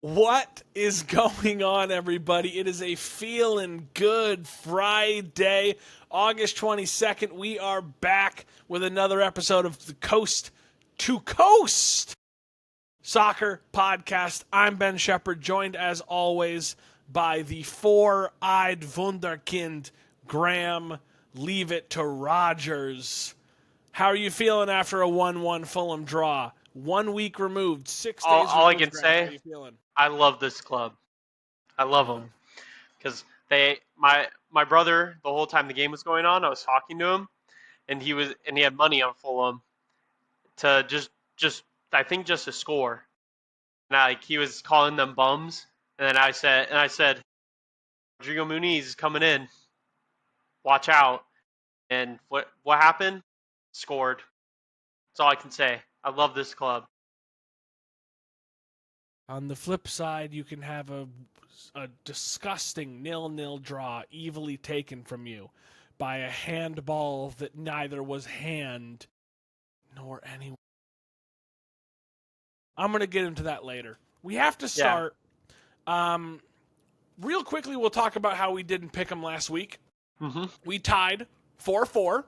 What is going on, everybody? It is a feeling good Friday, August 22nd. We are back with another episode of the Coast to Coast Soccer Podcast. I'm Ben Shepard, joined as always by the four-eyed wunderkind, Graham. Leave it to Rogers. How are you feeling after a 1-1 Fulham draw? 1 week removed, 6 all, days all I removed, can Graham. How are say, you feeling? I love this club. I love them because my brother, the whole time the game was going on, I was talking to him, and he had money on Fulham to just I think just to score. And like he was calling them bums, and then I said Rodrigo Muniz is coming in, watch out. And what happened? Scored. That's all I can say. I love this club. On the flip side, you can have a disgusting 0-0 draw evilly taken from you by a handball that neither was hand nor any. I'm going to get into that later. We have to Yeah. start. Real quickly, we'll talk about how we didn't pick them last week. Mm-hmm. We tied 4-4,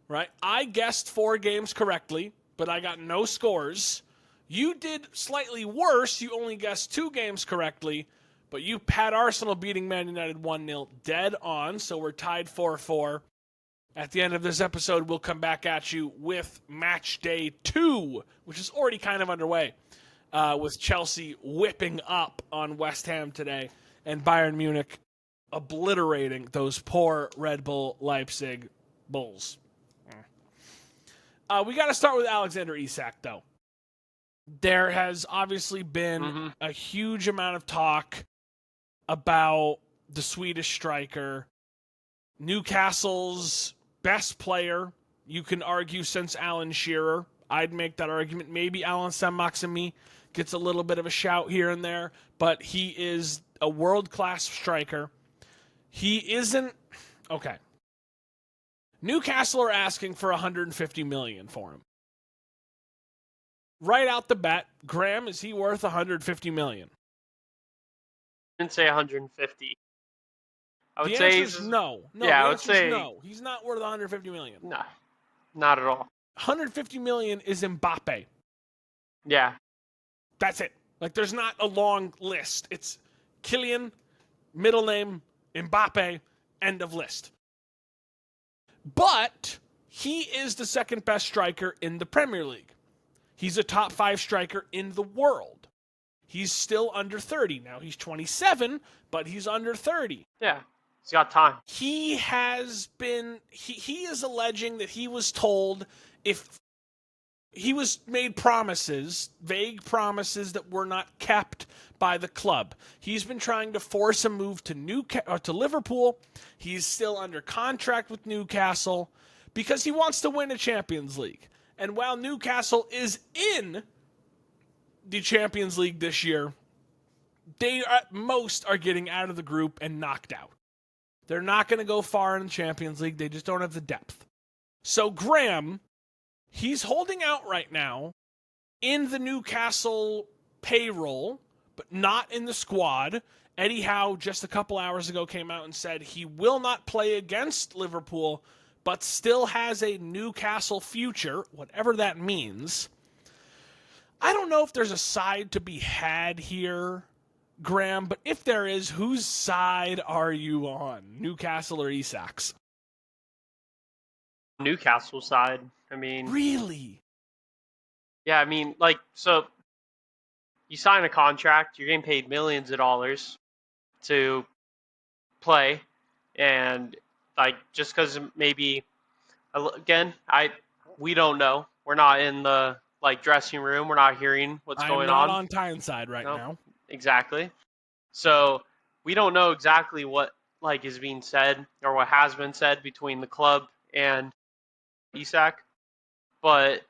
right? I guessed 4 games correctly, but I got no scores. You did slightly worse. You only guessed 2 games correctly, but you had Arsenal beating Man United 1-0 dead on, so we're tied 4-4. At the end of this episode, we'll come back at you with match day 2, which is already kind of underway, with Chelsea whipping up on West Ham today and Bayern Munich obliterating those poor Red Bull Leipzig Bulls. We got to start with Alexander Isak, though. There has obviously been a huge amount of talk about the Swedish striker, Newcastle's best player, you can argue, since Alan Shearer. I'd make that argument. Maybe Alan Saint-Maximin gets a little bit of a shout here and there, but he is a world-class striker. He isn't... Okay. Newcastle are asking for $150 million for him. Right out the bat, Graham, is he worth $150 million? I didn't say 150. I would the say answer is no. No, yeah, the I would answer is say no. He's not worth $150 million. no, not at all. $150 million is Mbappe. Yeah, That's it. Like, there's not a long list. It's Kylian, middle name, Mbappe, end of list. But he is the second best striker in the Premier League. He's a top 5 striker in the world. He's still under 30. Now, he's 27, but he's under 30. yeah, he's got time. He has been, he is alleging that he was told, if he was made promises, vague promises that were not kept by the club. He's been trying to force a move to Liverpool. He's still under contract with Newcastle because he wants to win a Champions League. And while Newcastle is in the Champions League this year, they at most are getting out of the group and knocked out. They're not going to go far in the Champions League. They just don't have the depth. So Graham, he's holding out right now in the Newcastle payroll, but not in the squad. Eddie Howe just a couple hours ago came out and said he will not play against Liverpool, but still has a Newcastle future, whatever that means. I don't know if there's a side to be had here, Graham, but if there is, whose side are you on? Newcastle or Isak's? Newcastle side. I mean, Really? yeah, I mean, like, so you sign a contract, you're getting paid millions of dollars to play, and like just because maybe again, we don't know. We're not in the like dressing room. We're not hearing what's going I'm not on. on Tyneside right No, now. exactly. So we don't know exactly what like is being said or what has been said between the club and Isak, but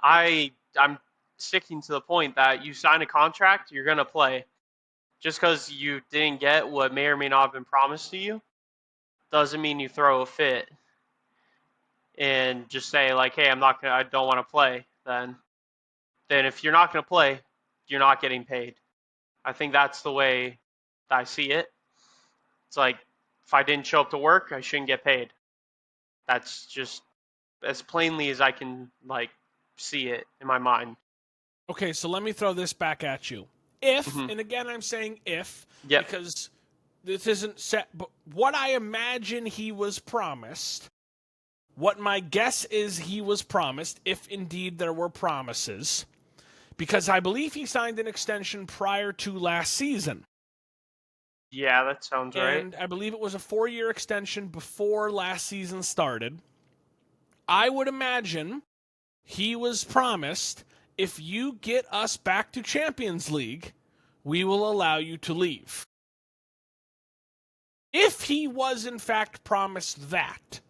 I'm sticking to the point that you sign a contract, you're gonna play. Just because you didn't get what may or may not have been promised to you, doesn't mean you throw a fit and just say like, "Hey, I don't want to play." Then if you're not gonna play, you're not getting paid. I think that's the way I see it. It's like if I didn't show up to work, I shouldn't get paid. That's just as plainly as I can like see it in my mind. Okay, so let me throw this back at you. If, Hmm. and again I'm saying if, Yep. because this isn't set, but what I imagine he was promised, what my guess is he was promised, if indeed there were promises, because I believe he signed an extension prior to last season. Yeah, that sounds right. And I believe it was a 4-year extension before last season started. I would imagine he was promised, if you get us back to Champions League, we will allow you to leave. If he was in fact promised that,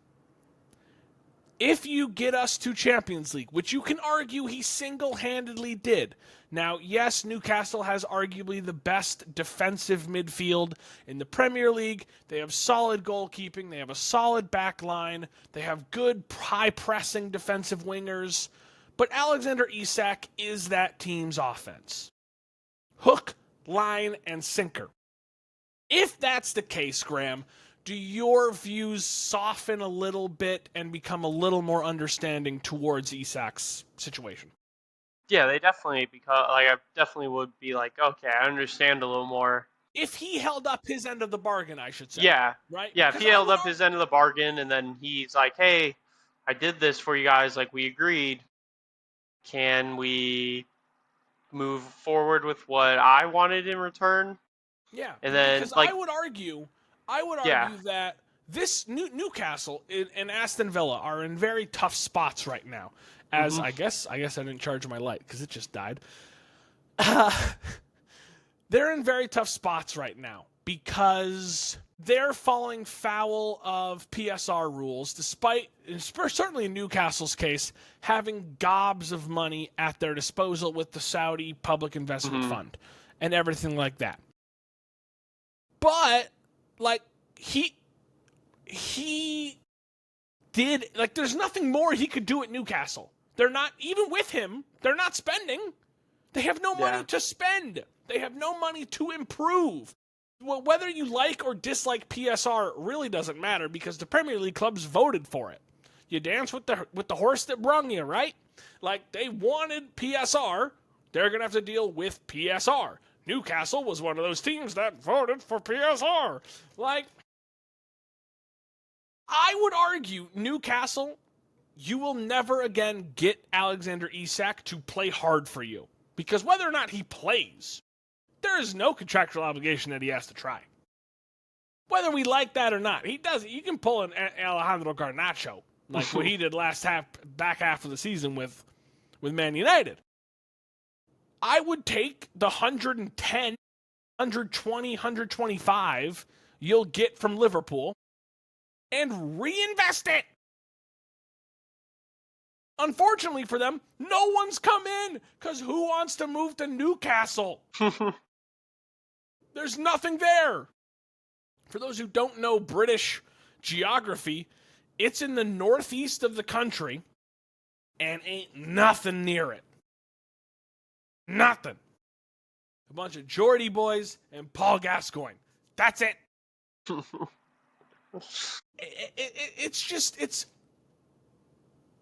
if you get us to Champions League, which you can argue he single-handedly did. Now, yes, Newcastle has arguably the best defensive midfield in the Premier League. They have solid goalkeeping. They have a solid back line. They have good high-pressing defensive wingers. But Alexander Isak is that team's offense. Hook, line, and sinker. If that's the case, Graham, do your views soften a little bit and become a little more understanding towards Isak's situation? Yeah, they definitely, because like I definitely would be like, okay, I understand a little more. If he held up his end of the bargain, I should say. Yeah, Right? yeah. If Because he held up his end of the bargain and then he's like, hey, I did this for you guys, like we agreed. Can we move forward with what I wanted in return? yeah, And then because like, I would yeah. argue that this Newcastle and Aston Villa are in very tough spots right now. As Hmm. I guess I didn't charge my light because it just died. They're in very tough spots right now because they're falling foul of PSR rules, despite, certainly in Newcastle's case, having gobs of money at their disposal with the Saudi Public Investment Hmm. Fund and everything like that. But, like, he did, like, there's nothing more he could do at Newcastle. They're not, even with him, they're not spending. They have no money Yeah. to spend. They have no money to improve. Well, whether you like or dislike PSR really doesn't matter because the Premier League clubs voted for it. You dance with the horse that brung you, right? Like, they wanted PSR. They're going to have to deal with PSR. Newcastle was one of those teams that voted for PSR. Like, I would argue Newcastle, you will never again get Alexander Isak to play hard for you. Because whether or not he plays, there is no contractual obligation that he has to try. Whether we like that or not, he does. You can pull an Alejandro Garnacho like what he did back half of the season with Man United. I would take the 110, 120, 125 you'll get from Liverpool and reinvest it. Unfortunately for them, no one's come in because who wants to move to Newcastle? There's nothing there. For those who don't know British geography, it's in the northeast of the country and ain't nothing near it. Nothing. A bunch of Geordie boys and Paul Gascoigne. That's it. It's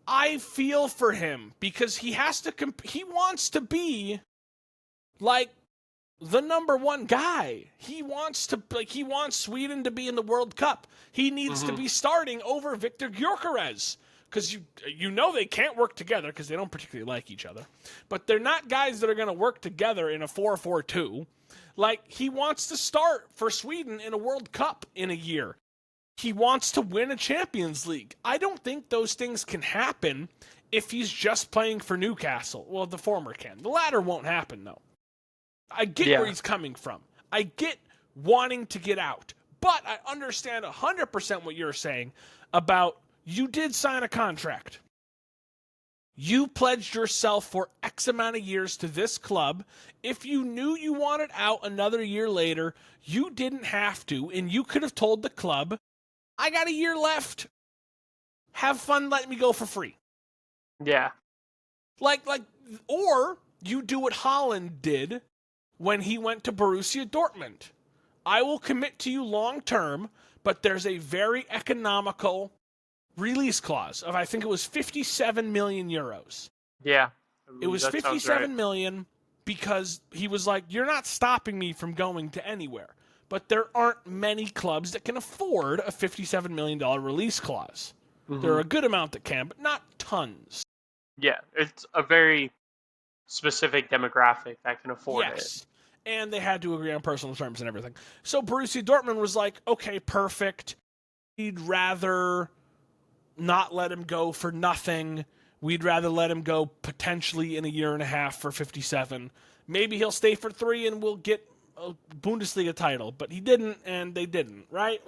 I feel for him because he has to he wants to be like the number one guy. He wants Sweden to be in the World Cup. He needs to be starting over Victor Gyökeres because you know they can't work together because they don't particularly like each other. But they're not guys that are going to work together in a 4-4-2. Like, he wants to start for Sweden in a World Cup in a year. He wants to win a Champions League. I don't think those things can happen if he's just playing for Newcastle. Well, the former can. The latter won't happen, though. I get where he's coming from. I get wanting to get out. But I understand 100% what you're saying about you did sign a contract. You pledged yourself for X amount of years to this club. If you knew you wanted out another year later, you didn't have to, and you could have told the club, I got a year left. Have fun letting me go for free. Yeah. Or You do what Haaland did when he went to Borussia Dortmund. I will commit to you long term, but there's a very economical release clause of, I think it was 57 million euros. Yeah. It was That sounds 57 right. million because he was like, you're not stopping me from going to anywhere. But there aren't many clubs that can afford a $57 million release clause. There are a good amount that can, but not tons. Yeah, it's a very specific demographic that can afford it. Yes. And they had to agree on personal terms and everything. So Borussia Dortmund was like, okay, perfect. We'd rather not let him go for nothing. We'd rather let him go potentially in a year and a half for 57. Maybe he'll stay for 3 and we'll get a Bundesliga title. But he didn't, and they didn't, right?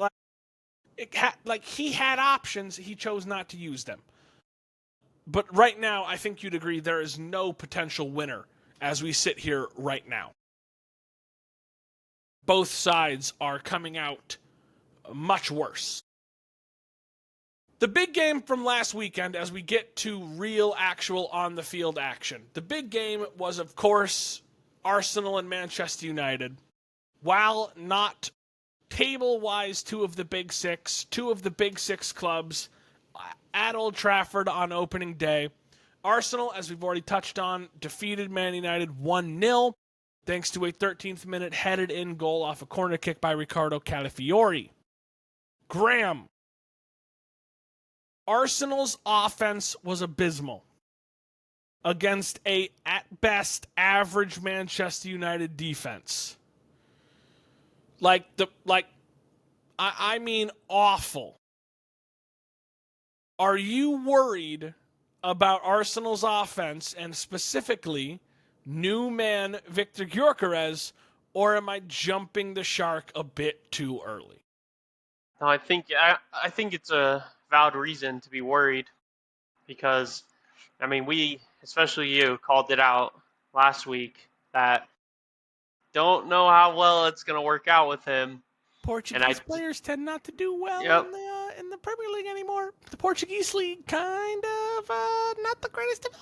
Like he had options, he chose not to use them. But right now, I think you'd agree there is no potential winner as we sit here right now. Both sides are coming out much worse. The big game from last weekend, as we get to real, actual on-the-field action. The big game was, of course, Arsenal and Manchester United. While not table-wise two of the big six clubs at Old Trafford on opening day, Arsenal, as we've already touched on, defeated Man United 1-0, thanks to a 13th-minute headed-in goal off a corner kick by Ricardo Calafiori. Graham, Arsenal's offense was abysmal against a, at best, average Manchester United defense. I mean awful. Are you worried about Arsenal's offense and specifically new man Victor Gyökeres, or am I jumping the shark a bit too early? No, I think it's a valid reason to be worried because, I mean, we, especially you, called it out last week that don't know how well it's going to work out with him. Portuguese players tend not to do well in the Premier League anymore. The Portuguese league kind of not the greatest of.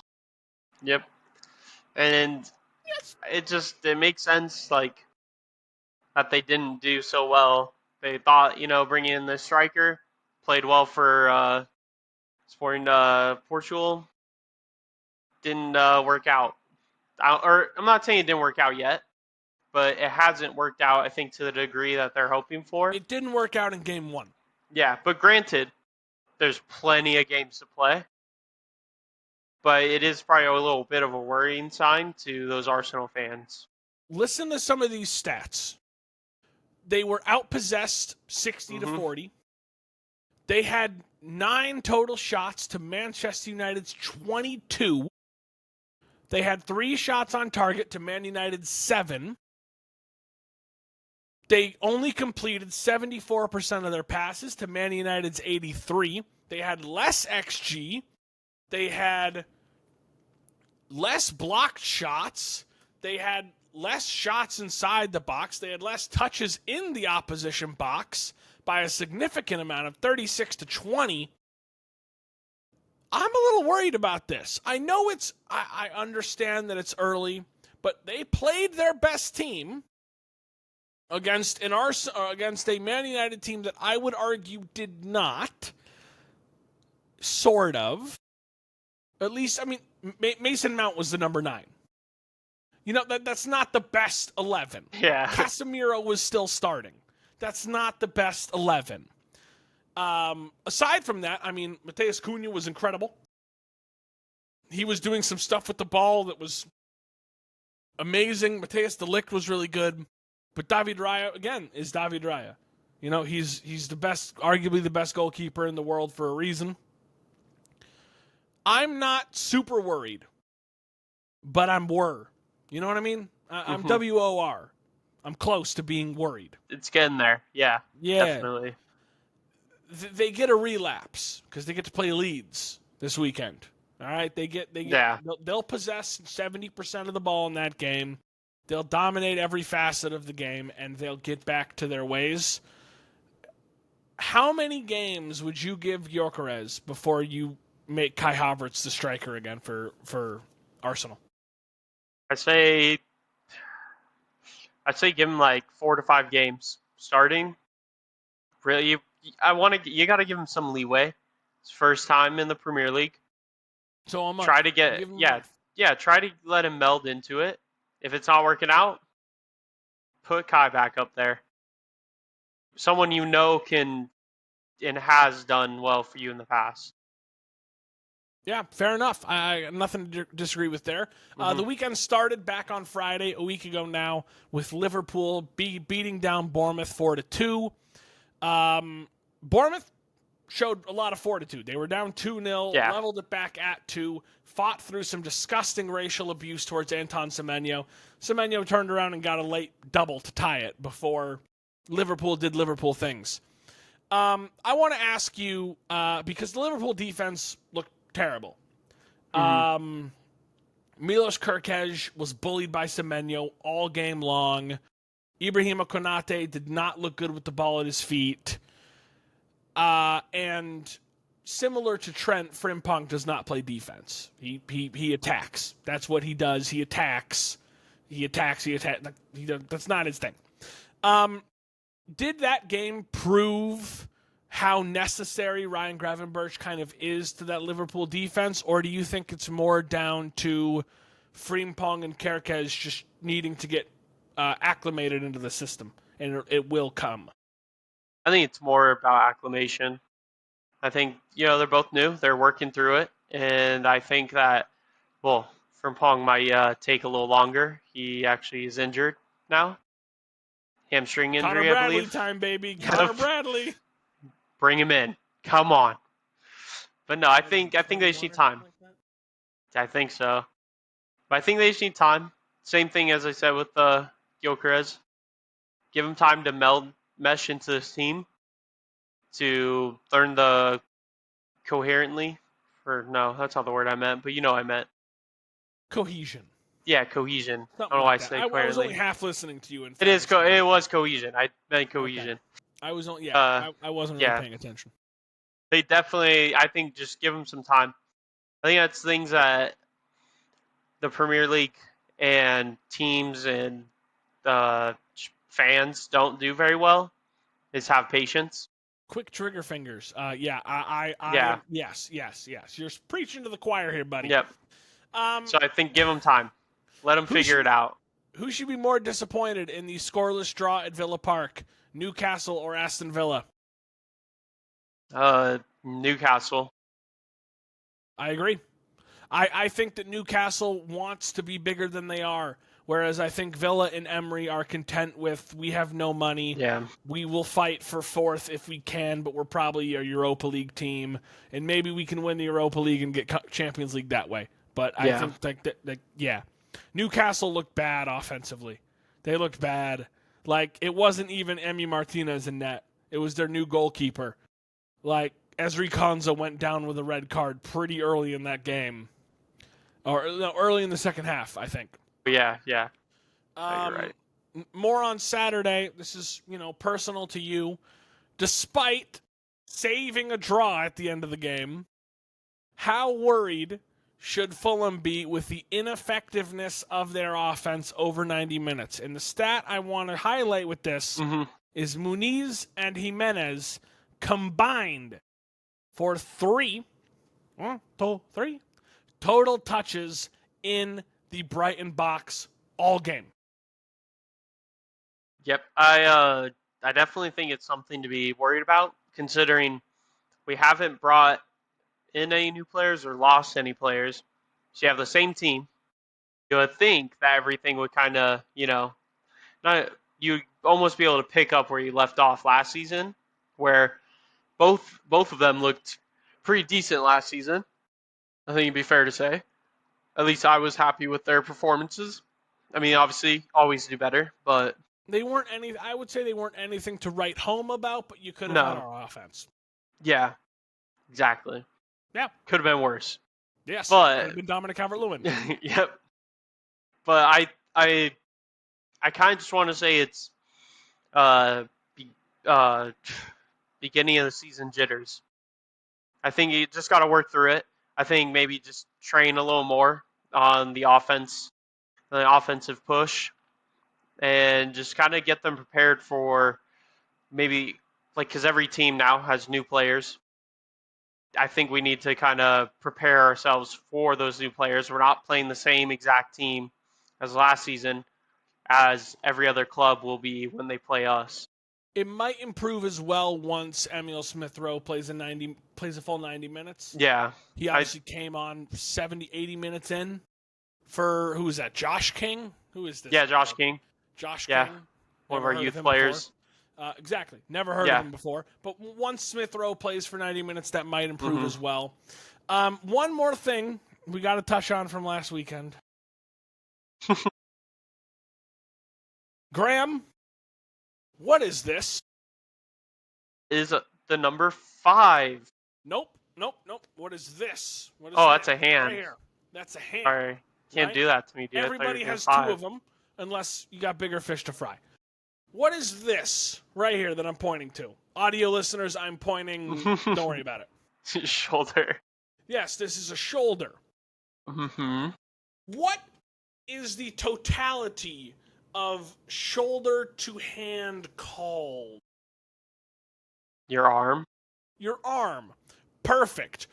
Yep. And Yes. it makes sense like that they didn't do so well. They thought, bringing in the striker played well for Sporting Portugal. Didn't work out. I'm not saying it didn't work out yet, but it hasn't worked out, I think, to the degree that they're hoping for. It didn't work out in game 1. Yeah, but granted, there's plenty of games to play. But it is probably a little bit of a worrying sign to those Arsenal fans. Listen to some of these stats. They were outpossessed 60 to 40. They had 9 total shots to Manchester United's 22. They had 3 shots on target to Man United's 7. They only completed 74% of their passes to Man United's 83. They had less XG. They had less blocked shots. They had less shots inside the box. They had less touches in the opposition box by a significant amount of 36 to 20. I'm a little worried about this. I know I understand that it's early, but they played their best team against a Man United team that I would argue did not. Sort of. At least, I mean, Mason Mount was the number 9. That's not the best 11. Yeah. Casemiro was still starting. That's not the best 11. Aside from that, I mean, Matheus Cunha was incredible. He was doing some stuff with the ball that was amazing. Matthias de Ligt was really good. But David Raya, again, is David Raya. He's the best, arguably the best goalkeeper in the world for a reason. I'm not super worried, but I'm worried. You know what I mean? I'm WOR. I'm close to being worried. It's getting there. Yeah. Definitely. They get a relapse because they get to play Leeds this weekend. All right, they'll possess 70% of the ball in that game. They'll dominate every facet of the game, and they'll get back to their ways. How many games would you give Gyökeres before you make Kai Havertz the striker again for Arsenal? I say I'd say give him like 4 to 5 games starting. Really, you got to give him some leeway. It's first time in the Premier League. So a Try month. to You get give him a yeah month. yeah. Try to let him meld into it. If it's not working out, put Kai back up there. Someone you know can and has done well for you in the past. Yeah, fair enough. I nothing to disagree with there. Mm-hmm. The weekend started back on Friday, a week ago now, with Liverpool beating down Bournemouth 4-2. Bournemouth showed a lot of fortitude. They were down 2-0, Yeah. leveled it back at 2, fought through some disgusting racial abuse towards Anton Semenyo. Semenyo turned around and got a late double to tie it before Liverpool did Liverpool things. I want to ask you, because the Liverpool defense looked terrible. Mm-hmm. Milos Kerkez was bullied by Semenyo all game long. Ibrahima Konate did not look good with the ball at his feet. And similar to Trent, Frimpong does not play defense. He attacks. That's what he does. He attacks. He attacks. That's not his thing. Did that game prove how necessary Ryan Gravenberch kind of is to that Liverpool defense, or do you think it's more down to Frimpong and Kerkez just needing to get acclimated into the system, and it will come? I think it's more about acclimation. I think they're both new. They're working through it, and I think that Frimpong might take a little longer. He actually is injured now, hamstring Connor injury, I Bradley believe. time, baby. Yep. Connor Bradley. Bring him in. Come on. But no, I What is he, think they just 21 need or something time. like that? I think so. But I think they just need time. Same thing as I said with Gyökeres. Give him time to mesh into this team, to learn the coherently. Or no, that's not the word I meant, but you know what I meant. Cohesion. Yeah, cohesion. I Something don't know why I like that. say I was only coherently. half listening to you and It is. fast forward. It was cohesion. I meant Okay. cohesion. I was only, Uh, I wasn't really yeah. paying attention. They definitely. I think just give them some time. I think that's things that the Premier League and teams and fans don't do very well. Is have patience. Quick trigger fingers. Yeah, Yeah. yes. You're preaching to the choir here, buddy. Yep. Um, So I think give them time. Let them who figure should it out. who should be more disappointed in the scoreless draw at Villa Park, Newcastle or Aston Villa? Newcastle. I agree. I think that Newcastle wants to be bigger than they are, whereas I think Villa and Emery are content with we have no money. Yeah. We will fight for fourth if we can, but we're probably a Europa League team, and maybe we can win the Europa League and get Champions League that way. But I Yeah. think yeah, Newcastle looked bad offensively. They looked bad. Like it wasn't even Emi Martinez in net. It was their new goalkeeper. Like Ezri Konza went down with a red card pretty early in that game, or no, early in the second half, I think. Yeah. Yeah. You're Um, right. More on Saturday. This is personal to you. Despite saving a draw at the end of the game, how worried should Fulham be with the ineffectiveness of their offense over 90 minutes? And the stat I want to highlight with this Mm-hmm. is Muniz and Jimenez combined for three total touches in the Brighton box all game. Yep. I definitely think it's something to be worried about, considering we haven't brought in any new players or lost any players. So you have the same team. You would think that everything would kind of, not you almost be able to pick up where you left off last season, where both of them looked pretty decent last season. I think it'd be fair to say. At least I was happy with their performances. I mean, obviously, always do better, but They weren't any. I would say they weren't anything to write home about, but you could have had no, our offense. yeah, exactly. Yeah. Could have been worse, Yes. Could have but been Dominic Calvert-Lewin. yep. But I kind of just want to say it's be, uh, beginning of the season jitters. I think you just got to work through it. I think maybe just train a little more on the offense the offensive push, and just kind of get them prepared for maybe because every team now has new players. I think we need to kind of prepare ourselves for those new players. We're not playing the same exact team as last season as every other club will be when they play us. It might improve as well once Emil Smith Rowe plays a full 90 minutes. Yeah. He obviously came on 70, 80 minutes in for, who is that, Josh King? Who is this? Yeah, Josh King. Josh Yeah. King. One of Never our heard of youth him players. before. Exactly. Never heard of him before. But once Smith Rowe plays for 90 minutes, that might improve as well. One more thing we got to touch on from last weekend. Graham, what is this? Is the number 5. Nope. What is this? What is that's that? a hand. Right here. That's a hand. Sorry. Can't do that to me, dude. Everybody has 2 of them, unless you got bigger fish to fry. What is this right here that I'm pointing to? Audio listeners, I'm pointing. Don't worry about it. Shoulder. Yes, this is a shoulder. Mm-hmm. What is the totality of shoulder to hand called? Your arm. Your arm. Perfect.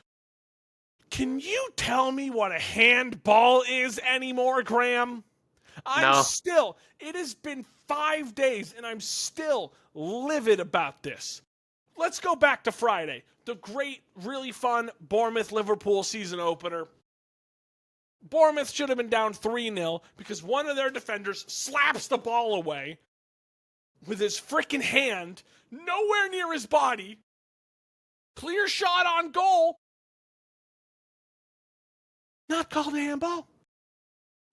Can you tell me what a handball is anymore, Graham? It has been 5 days and I'm still livid about this. Let's go back to Friday. The great, really fun Bournemouth-Liverpool season opener. Bournemouth should have been down 3-0 because one of their defenders slaps the ball away with his freaking hand, nowhere near his body. Clear shot on goal. Not called a handball.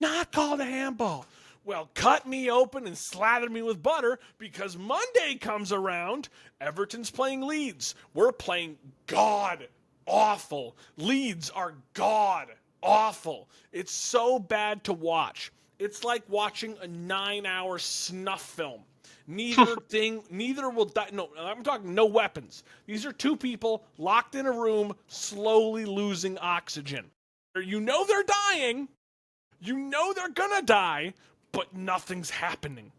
Not called a handball. Well, cut me open and slather me with butter because Monday comes around. Everton's playing Leeds. We're playing god awful. Leeds are god awful. It's so bad to watch. It's like watching a 9-hour snuff film. Neither will die. No, I'm talking no weapons. These are 2 people locked in a room, slowly losing oxygen. You know they're dying. You know they're gonna die, but nothing's happening.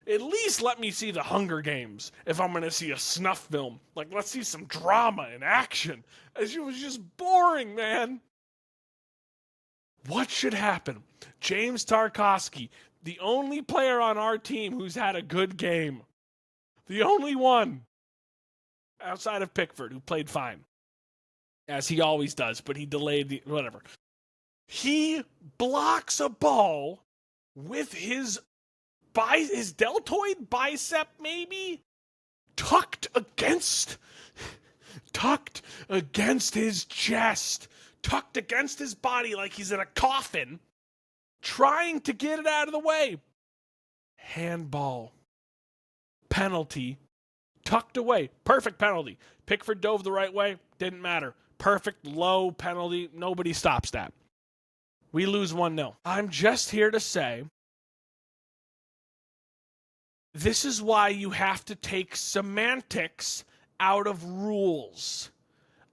At least let me see the Hunger Games if I'm gonna see a snuff film. Let's see some drama and action. It was just boring, man. What should happen? James Tarkowski, the only player on our team who's had a good game. The only one. Outside of Pickford, who played fine. As he always does, but he delayed whatever. He blocks a ball with his deltoid bicep, maybe, tucked against his chest, tucked against his body like he's in a coffin, trying to get it out of the way. Handball. Penalty. Tucked away. Perfect penalty. Pickford dove the right way. Didn't matter. Perfect low penalty. Nobody stops that. We lose 1-0. I'm just here to say, this is why you have to take semantics out of rules.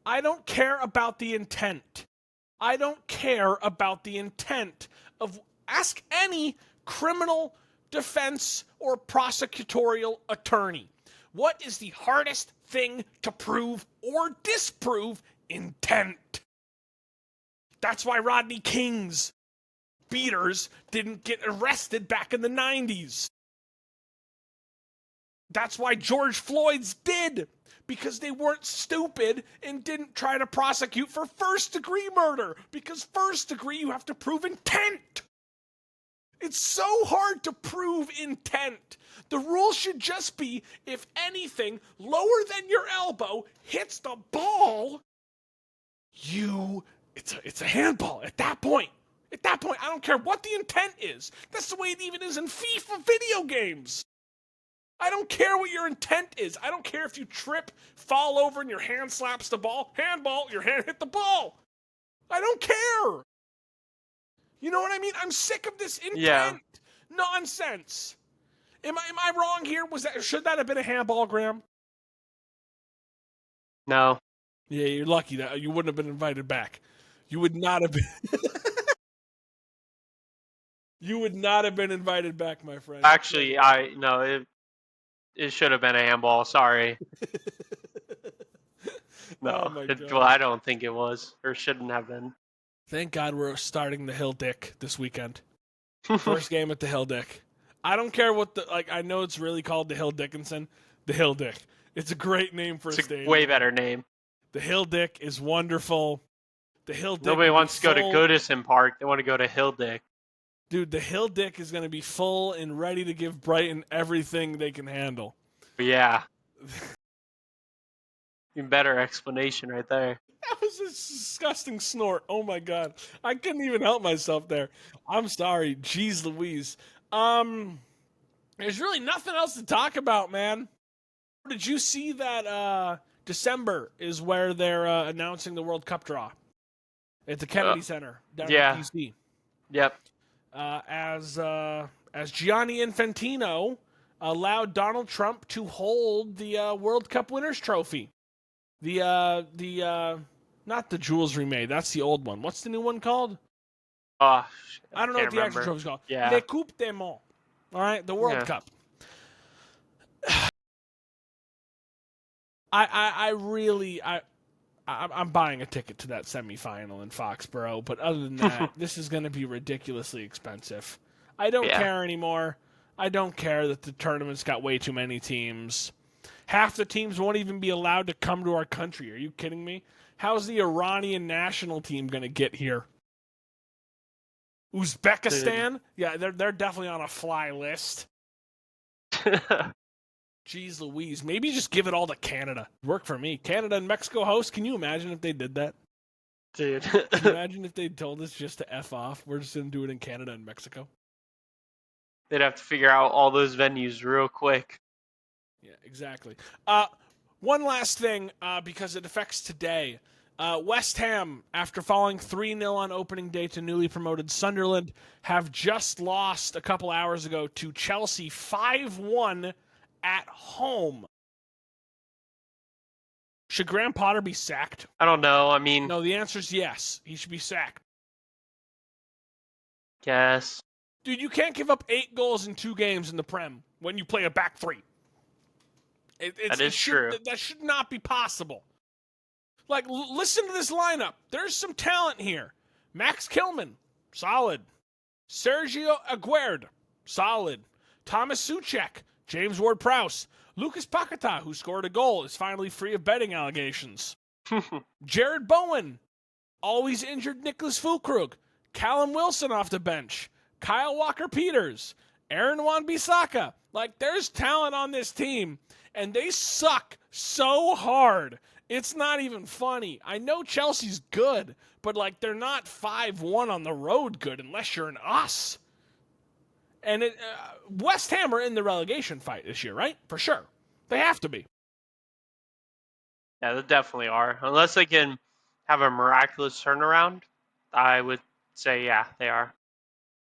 I don't care about the intent. Ask any criminal defense or prosecutorial attorney. What is the hardest thing to prove or disprove? Intent. That's why Rodney King's beaters didn't get arrested back in the 90s. That's why George Floyd's did. Because they weren't stupid and didn't try to prosecute for first-degree murder. Because first-degree, you have to prove intent. It's so hard to prove intent. The rule should just be, if anything lower than your elbow hits the ball, it's a handball at that point. At that point, I don't care what the intent is. That's the way it even is in FIFA video games. I don't care what your intent is. I don't care if you trip, fall over, and your hand slaps the ball. Handball, your hand hit the ball. I don't care. You know what I mean? I'm sick of this intent nonsense. Am I wrong here? Should that have been a handball, Graham? No. Yeah, you're lucky that you wouldn't have been invited back. You would not have been. You would not have been invited back, my friend. Actually, it should have been a handball. Sorry. Oh No, my well, god. I don't think it was, or shouldn't have been. Thank God we're starting the Hill Dick this weekend. First game at the Hill Dick. I don't care what I know it's really called the Hill Dickinson. The Hill Dick. It's a great name for a It's stadium. a way better name. The Hill Dick is wonderful. The Hill Dick Nobody will be wants to go to full. Goodison Park. They want to go to Hilldick. Dude, the Hill Dick is going to be full and ready to give Brighton everything they can handle. But yeah. Even better explanation right there. That was a disgusting snort. Oh my god. I couldn't even help myself there. I'm sorry. Jeez Louise. There's really nothing else to talk about, man. Did you see that December is where they're announcing the World Cup draw at the Kennedy Center down in DC? Yep. As Gianni Infantino allowed Donald Trump to hold the World Cup Winners Trophy. The not the Jules remade. That's the old one. What's the new one called? Oh, I don't know what the actual trophy's called. Yeah. Le Coupe des Monts. All right, the World Cup. I'm buying a ticket to that semifinal in Foxborough, but other than that, this is going to be ridiculously expensive. I don't care anymore. I don't care that the tournament's got way too many teams. Half the teams won't even be allowed to come to our country. Are you kidding me? How's the Iranian national team going to get here? Uzbekistan? Dude. Yeah, they're definitely on a fly list. Jeez Louise. Maybe just give it all to Canada. Work for me. Canada and Mexico host. Can you imagine if they did that? Dude. Can you imagine if they told us just to F off? We're just going to do it in Canada and Mexico. They'd have to figure out all those venues real quick. Yeah, exactly. One last thing, because it affects today. West Ham, after falling 3-0 on opening day to newly promoted Sunderland, have just lost a couple hours ago to Chelsea 5-1 at home. Should Graham Potter be sacked? I don't know. I mean... No, the answer is yes. He should be sacked. Guess. Dude, you can't give up 8 goals in 2 games in the Prem when you play a back 3. That is true. That should not be possible. Like, listen to this lineup. There's some talent here. Max Kilman, solid. Sergio Aguerd, solid. Thomas Souček, James Ward-Prowse. Lucas Paquetá, who scored a goal, is finally free of betting allegations. Jared Bowen, always injured Nicholas Füllkrug. Callum Wilson off the bench. Kyle Walker-Peters. Aaron Wan-Bissaka. Like, there's talent on this team, and they suck so hard. It's not even funny. I know Chelsea's good, but, like, they're not 5-1 on the road good unless you're an us. And West Ham are in the relegation fight this year, right? For sure. They have to be. Yeah, they definitely are. Unless they can have a miraculous turnaround, I would say, yeah, they are.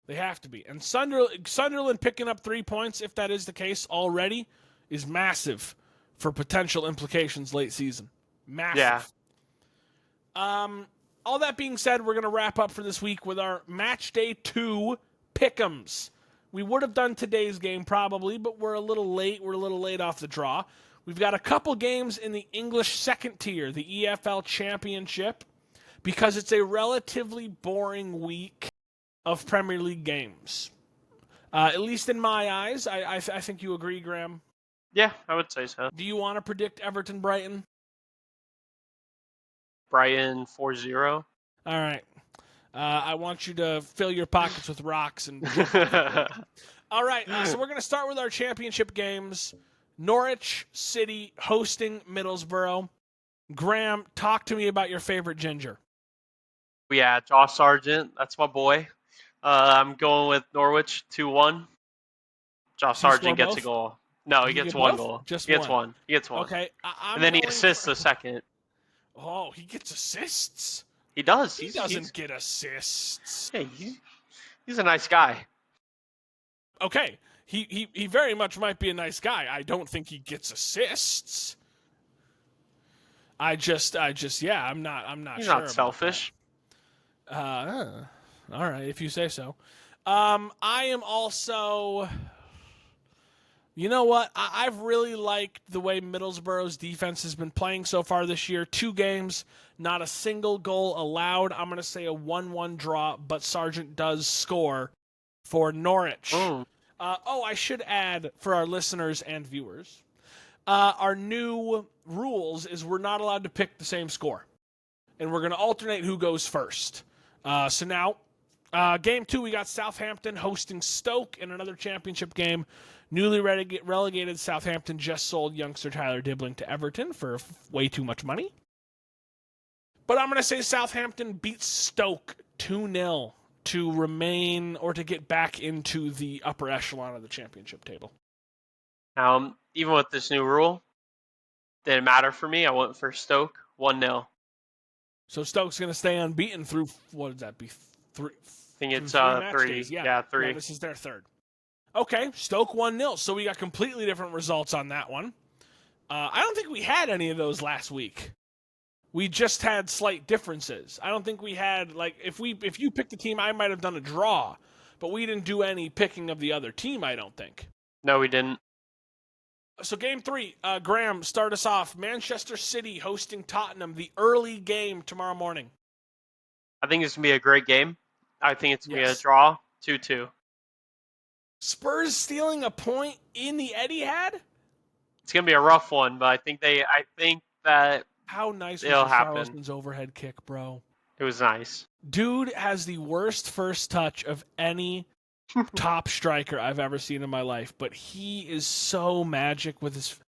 They have to be. And Sunderland picking up 3 points, if that is the case already, is massive for potential implications late season. Massive. Yeah. All that being said, we're going to wrap up for this week with our Match Day 2 pick'ems. We would have done today's game probably, but we're a little late. We're a little late off the draw. We've got a couple games in the English second tier, the EFL Championship, because it's a relatively boring week of Premier League games. At least in my eyes. I think you agree, Graham? Yeah, I would say so. Do you want to predict Everton-Brighton? Brighton 4-0. All right. I want you to fill your pockets with rocks. All right, so we're going to start with our championship games. Norwich City hosting Middlesbrough. Graham, talk to me about your favorite ginger. Yeah, Josh Sargent. That's my boy. I'm going with Norwich 2-1. Josh Sargent gets a goal. No, he gets one goal. Just he gets one. He gets one. Okay. And then he assists the second. Oh, he gets assists? He does. He doesn't get assists. Hey, he's a nice guy. Okay. He very much might be a nice guy. I don't think he gets assists. I'm not He's sure. Not selfish. All right, if you say so. I am also. You know what? I've really liked the way Middlesbrough's defense has been playing so far this year. 2 games, not a single goal allowed. I'm going to say a 1-1 draw, but Sargent does score for Norwich. Oh. I should add for our listeners and viewers, our new rules is we're not allowed to pick the same score. And we're going to alternate who goes first. So now, game 2, we got Southampton hosting Stoke in another championship game. Newly relegated Southampton just sold youngster Tyler Dibbling to Everton for way too much money. But I'm going to say Southampton beats Stoke 2-0 to remain or to get back into the upper echelon of the championship table. Even with this new rule, didn't matter for me. I went for Stoke 1-0. So Stoke's going to stay unbeaten through, what would that be? I think it's 3 3. days. Yeah, 3. Yeah, this is their third. Okay, Stoke 1-0. So we got completely different results on that one. I don't think we had any of those last week. We just had slight differences. I don't think we had, like, if you picked a team, I might have done a draw, but we didn't do any picking of the other team, I don't think. No, we didn't. So game 3, Graham, start us off. Manchester City hosting Tottenham, the early game tomorrow morning. I think it's going to be a great game. I think it's going to be a Yes. draw, 2-2. Spurs stealing a point in the Etihad? It's going to be a rough one, but I think that How nice was it'll happen. Richarlison's overhead kick, bro? It was nice. Dude has the worst first touch of any top striker I've ever seen in my life, but he is so magic with his.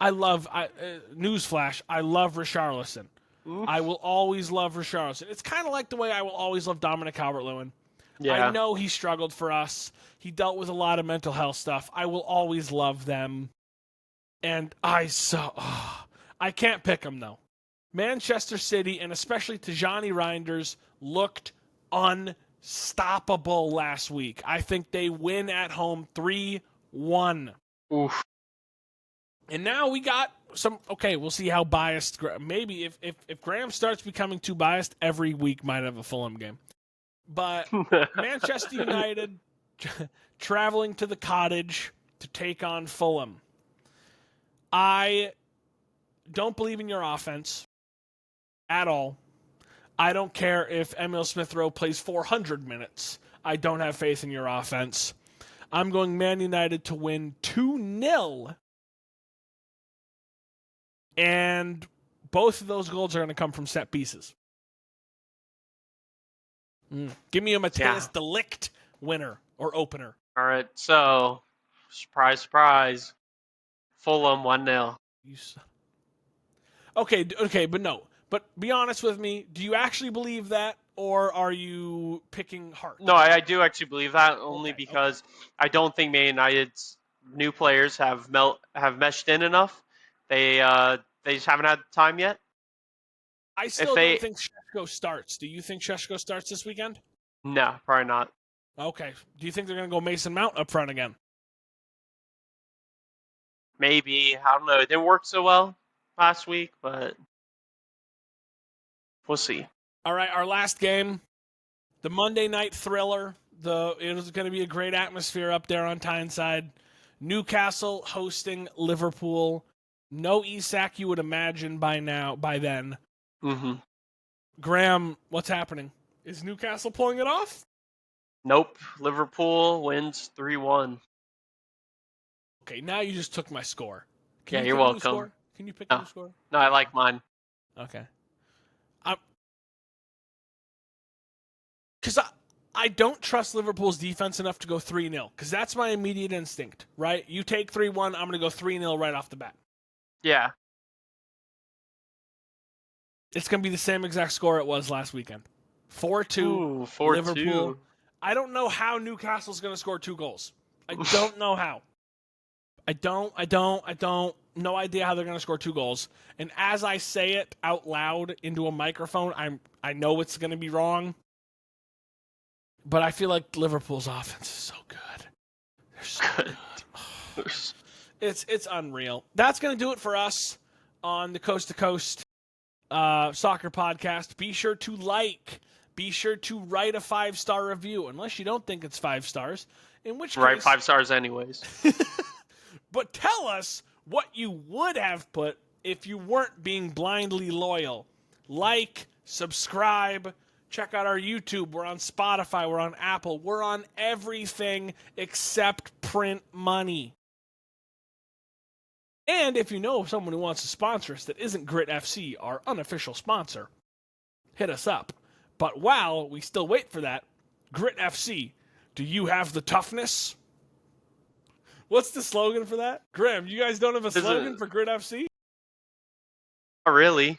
Newsflash, I love Richarlison. I will always love Richarlison. It's kind of like the way I will always love Dominic Calvert-Lewin. Yeah. I know he struggled for us. He dealt with a lot of mental health stuff. I will always love them. And I can't pick them, though. Manchester City, and especially Tijani Reinders, looked unstoppable last week. I think they win at home 3-1. Oof. And now we got some. Okay, we'll see how biased. Maybe if Graham starts becoming too biased, every week might have a Fulham game. But Manchester United traveling to the Cottage to take on Fulham. I don't believe in your offense at all. I don't care if Emil Smith-Rowe plays 400 minutes. I don't have faith in your offense. I'm going Man United to win 2-0. And both of those goals are going to come from set pieces. Give me a Matthias de Ligt winner or opener. All right, so surprise, surprise. Fulham 1-0. Okay, but no. But be honest with me. Do you actually believe that, or are you picking heart? No, I do actually believe that only because I don't think Man United's new players have meshed in enough. They just haven't had time yet. I still don't think Šeško starts. Do you think Šeško starts this weekend? No, probably not. Okay. Do you think they're going to go Mason Mount up front again? Maybe. I don't know. It didn't work so well last week, but we'll see. All right, our last game, the Monday night thriller. It was going to be a great atmosphere up there on Tyneside. Newcastle hosting Liverpool. No Isak, you would imagine by then. Mm-hmm. Graham, what's happening? Is Newcastle pulling it off? Nope. Liverpool wins 3-1. Okay, now you just took my score. Yeah, you're welcome. Can you pick a new score? No, I like mine. Okay. Because I don't trust Liverpool's defense enough to go 3-0, because that's my immediate instinct, right? You take 3-1, I'm going to go 3-0 right off the bat. Yeah. It's going to be the same exact score it was last weekend. 4-2, 4-2. Liverpool. I don't know how Newcastle's going to score 2 goals. I don't know how. I don't. No idea how they're going to score 2 goals. And as I say it out loud into a microphone, I know it's going to be wrong. But I feel like Liverpool's offense is so good. They're so good. It's unreal. That's going to do it for us on the Coast to Coast Soccer Podcast. Be sure to like, be sure to write a 5-star review, unless you don't think it's 5 stars, in which Right, case... 5 stars anyways. But tell us what you would have put if you weren't being blindly loyal. Like, subscribe, check out our YouTube. We're on Spotify, we're on Apple, we're on everything except print money. And if you know of someone who wants to sponsor us that isn't Grit FC, our unofficial sponsor, hit us up. But while we still wait for that, Grit FC, do you have the toughness? What's the slogan for that? Graham, you guys don't have a slogan for Grit FC? Not really.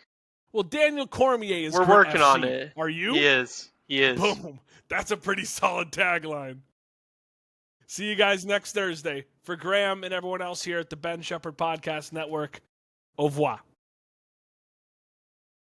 Well, Daniel Cormier is We're Grit working FC. on it. Are you? He is. Boom. That's a pretty solid tagline. See you guys next Thursday. For Graham and everyone else here at the Ben Shepherd Podcast Network, au revoir.